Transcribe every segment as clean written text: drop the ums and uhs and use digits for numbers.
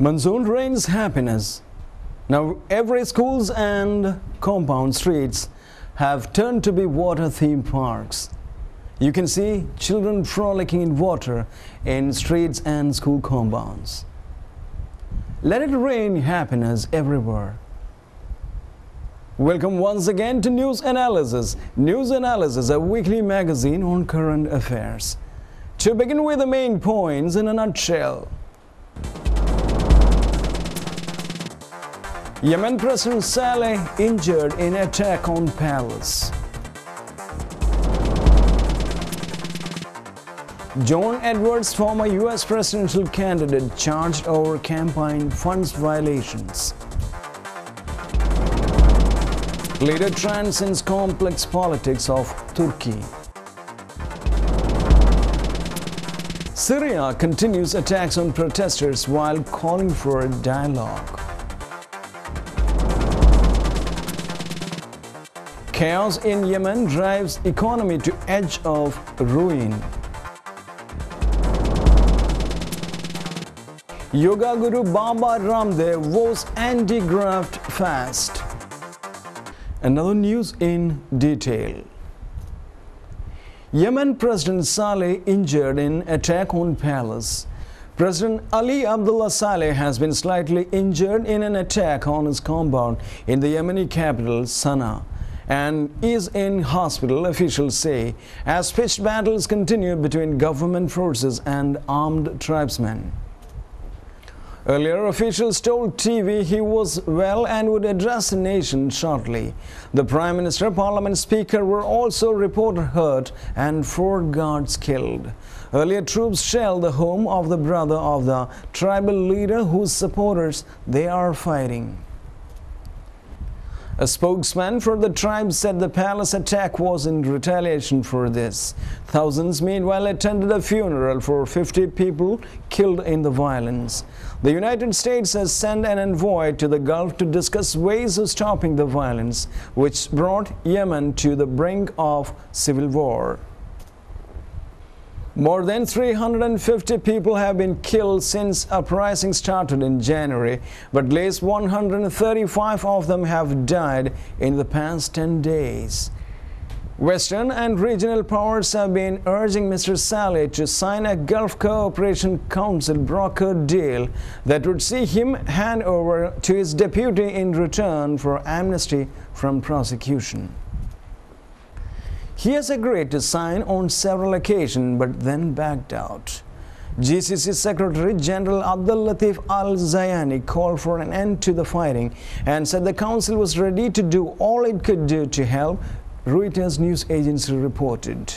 Monsoon rains happiness. Now every schools and compound streets have turned to be water theme parks. You can see children frolicking in water in streets and school compounds. Let it rain happiness everywhere. Welcome once again to News Analysis. News Analysis, a weekly magazine on current affairs. To begin with the main points in a nutshell. Yemen President Saleh injured in attack on palace. John Edwards, former U.S. presidential candidate, charged over campaign funds violations. Leader transcends complex politics of Turkey. Syria continues attacks on protesters while calling for dialogue. Chaos in Yemen drives economy to edge of ruin. Yoga guru Baba Ramdev vows anti-graft fast. Another news in detail. Yemen President Saleh injured in attack on palace. President Ali Abdullah Saleh has been slightly injured in an attack on his compound in the Yemeni capital, Sana'a, and is in hospital, officials say, as pitched battles continue between government forces and armed tribesmen. Earlier, officials told TV he was well and would address the nation shortly. The Prime Minister, Parliament Speaker were also reported hurt and 4 guards killed. Earlier, troops shelled the home of the brother of the tribal leader whose supporters they are fighting. A spokesman for the tribe said the palace attack was in retaliation for this. Thousands, meanwhile, attended a funeral for 50 people killed in the violence. The United States has sent an envoy to the Gulf to discuss ways of stopping the violence, which brought Yemen to the brink of civil war. More than 350 people have been killed since uprising started in January, but at least 135 of them have died in the past 10 days. Western and regional powers have been urging Mr. Saleh to sign a Gulf Cooperation Council brokered deal that would see him hand over to his deputy in return for amnesty from prosecution. He has agreed to sign on several occasions but then backed out. GCC Secretary General Abdul Latif Al-Zayani called for an end to the fighting and said the council was ready to do all it could do to help, Reuters news agency reported.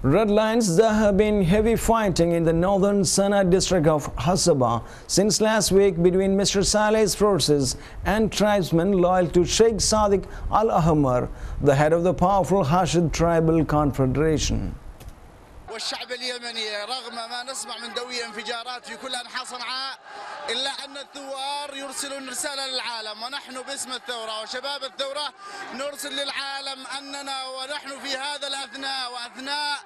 Red lines, there have been heavy fighting in the northern Sana'a district of Hasaba since last week between Mr. Saleh's forces and tribesmen loyal to Sheikh Sadiq Al-Ahmar, the head of the powerful Hashid Tribal Confederation. والشعب اليمني رغم ما نسمع من دوي انفجارات في كل أنحاء صنعاء إلا أن الثوار يرسلون رسالة للعالم ونحن باسم الثورة وشباب الثورة نرسل للعالم أننا ونحن في هذا الأثناء وأثناء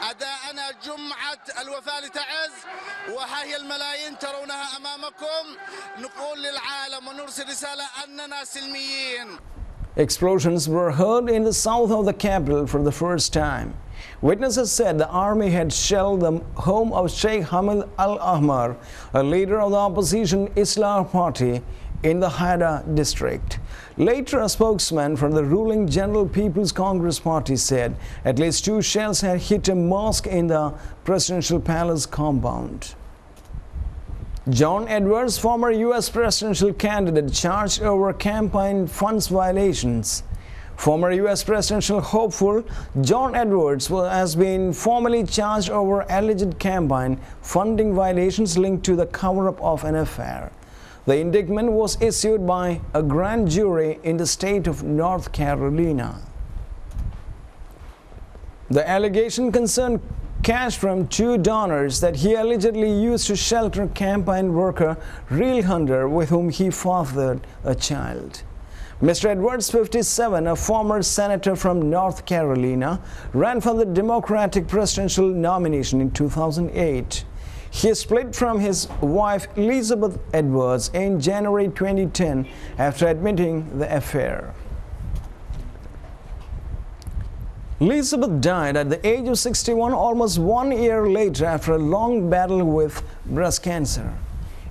أداءنا جمعة الوفاة لتعز وهي الملايين ترونها أمامكم نقول للعالم ونرسل رسالة أننا سلميين. Explosions were heard in the south of the capital for the first time. Witnesses said the army had shelled the home of Sheikh Hamid Al-Ahmar, a leader of the opposition Islah Party in the Haida district. Later, a spokesman from the ruling General People's Congress Party said at least 2 shells had hit a mosque in the presidential palace compound. John Edwards, former U.S. presidential candidate, charged over campaign funds violations. Former U.S. presidential hopeful John Edwards has been formally charged over alleged campaign funding violations linked to the cover-up of an affair. The indictment was issued by a grand jury in the state of North Carolina. The allegation concerned cash from 2 donors that he allegedly used to shelter campaign worker Real Hunter, with whom he fathered a child. Mr. Edwards, 57, a former senator from North Carolina, ran for the Democratic presidential nomination in 2008. He split from his wife Elizabeth Edwards in January 2010 after admitting the affair. Elizabeth died at the age of 61 almost 1 year later after a long battle with breast cancer.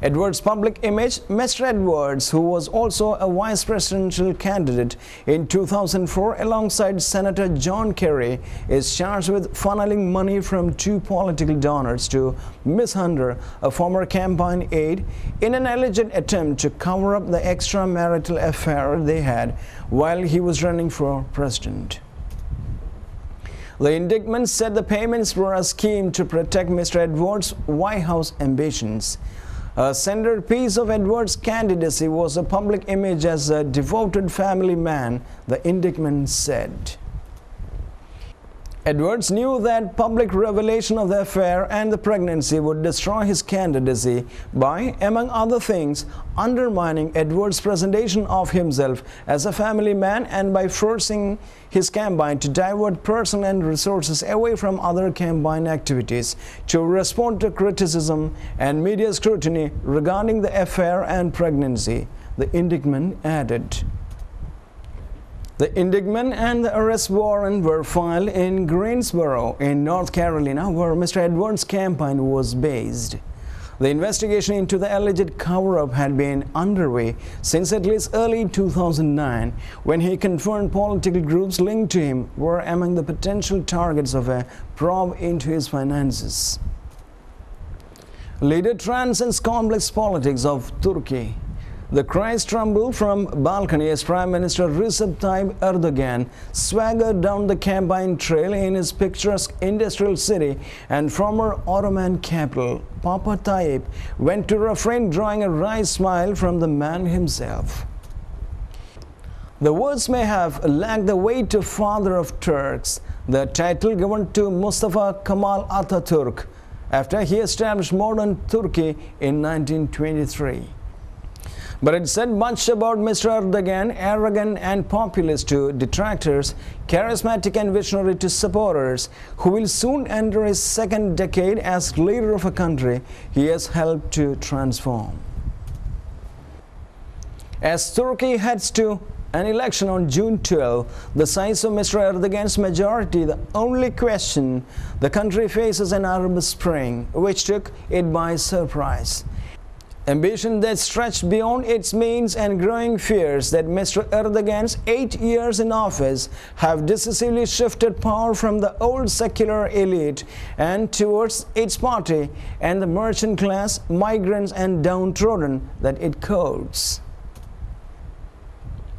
Edwards' public image, Mr. Edwards, who was also a vice presidential candidate in 2004 alongside Senator John Kerry, is charged with funneling money from 2 political donors to Miss Hunter, a former campaign aide, in an alleged attempt to cover up the extramarital affair they had while he was running for president. The indictment said the payments were a scheme to protect Mr. Edwards' White House ambitions. A centerpiece of Edwards' candidacy was a public image as a devoted family man, the indictment said. Edwards knew that public revelation of the affair and the pregnancy would destroy his candidacy by, among other things, undermining Edwards' presentation of himself as a family man and by forcing his campaign to divert personnel and resources away from other campaign activities to respond to criticism and media scrutiny regarding the affair and pregnancy, the indictment added. The indictment and the arrest warrant were filed in Greensboro in North Carolina, where Mr. Edwards' campaign was based. The investigation into the alleged cover-up had been underway since at least early 2009, when he confirmed political groups linked to him were among the potential targets of a probe into his finances. Leader Transcends complex politics of Turkey. The cries tremble from balcony as Prime Minister Recep Tayyip Erdogan swaggered down the campaign trail in his picturesque industrial city and former Ottoman capital. Papa Tayyip went to refrain, drawing a wry smile from the man himself. The words may have lacked the weight of Father of Turks, the title given to Mustafa Kemal Atatürk after he established modern Turkey in 1923. But it said much about Mr. Erdogan, arrogant and populist to detractors, charismatic and visionary to supporters, who will soon enter his second decade as leader of a country he has helped to transform. As Turkey heads to an election on June 12, the size of Mr. Erdogan's majority, the only question the country faces an Arab Spring, which took it by surprise. Ambition that stretched beyond its means and growing fears that Mr. Erdogan's 8 years in office have decisively shifted power from the old secular elite and towards its party and the merchant class, migrants and downtrodden that it courts.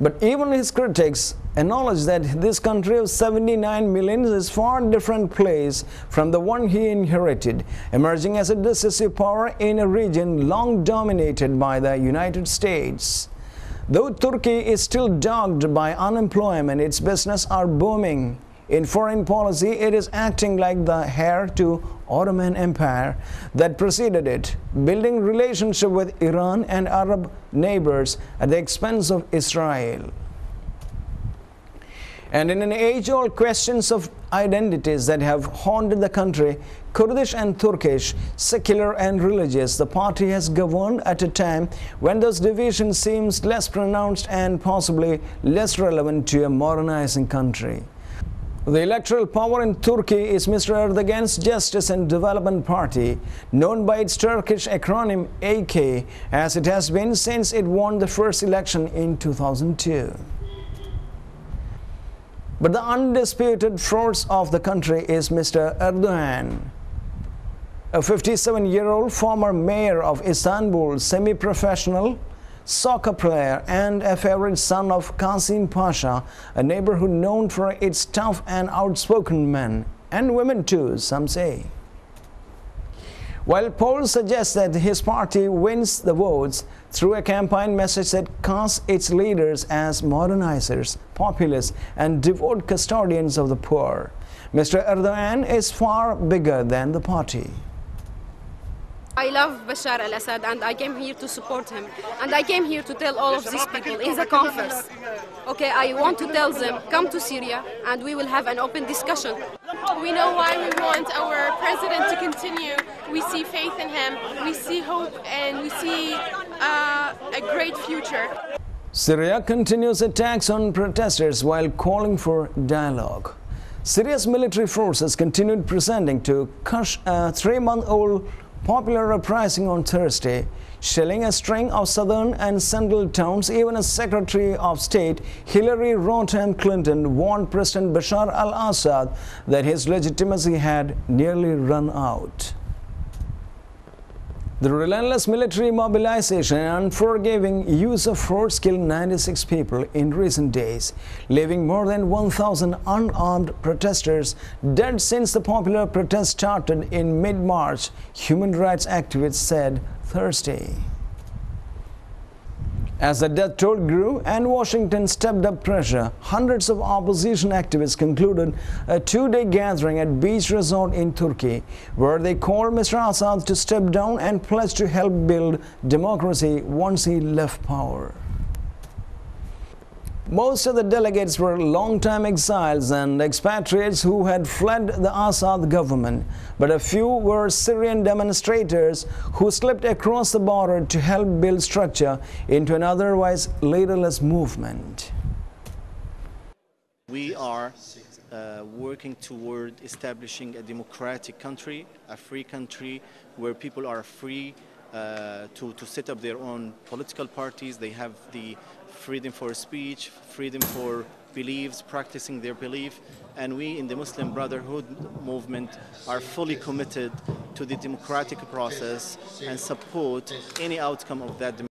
But even his critics acknowledge that this country of 79 million is a far different place from the one he inherited, emerging as a decisive power in a region long dominated by the United States. Though Turkey is still dogged by unemployment, its businesses are booming. In foreign policy, it is acting like the heir to Ottoman Empire that preceded it, building relationship with Iran and Arab neighbors at the expense of Israel. And in an age-old questions of identities that have haunted the country, Kurdish and Turkish, secular and religious, the party has governed at a time when those divisions seem less pronounced and possibly less relevant to a modernizing country. The electoral power in Turkey is Mr. Erdogan's Justice and Development Party, known by its Turkish acronym AK, as it has been since it won the first election in 2002. But the undisputed force of the country is Mr. Erdogan, a 57-year-old former mayor of Istanbul, semi-professional soccer player and a favorite son of Qasim Pasha, a neighborhood known for its tough and outspoken men, and women too, some say. While polls suggest that his party wins the votes through a campaign message that casts its leaders as modernizers, populists, and devout custodians of the poor, Mr. Erdogan is far bigger than the party. I love Bashar al-Assad and I came here to support him. And I came here to tell all of these people in the conference, okay, I want to tell them, come to Syria and we will have an open discussion. We know why we want our president to continue. We see faith in him, we see hope, and we see a great future. Syria continues attacks on protesters while calling for dialogue. Syria's military forces continued pretending to crush a 3-month-old popular uprising on Thursday, shelling a string of southern and central towns. Even as Secretary of State Hillary Rodham Clinton warned President Bashar al-Assad that his legitimacy had nearly run out. The relentless military mobilization and unforgiving use of force killed 96 people in recent days, leaving more than 1,000 unarmed protesters dead since the popular protest started in mid-March, human rights activists said Thursday. As the death toll grew and Washington stepped up pressure, hundreds of opposition activists concluded a 2-day gathering at beach resort in Turkey, where they called Mr. Assad to step down and pledge to help build democracy once he left power. Most of the delegates were long-time exiles and expatriates who had fled the Assad government, but a few were Syrian demonstrators who slipped across the border to help build structure into an otherwise leaderless movement. We are working toward establishing a democratic country, a free country where people are free to set up their own political parties. They have the freedom for speech, freedom for beliefs, practicing their belief, and we in the Muslim Brotherhood movement are fully committed to the democratic process and support any outcome of that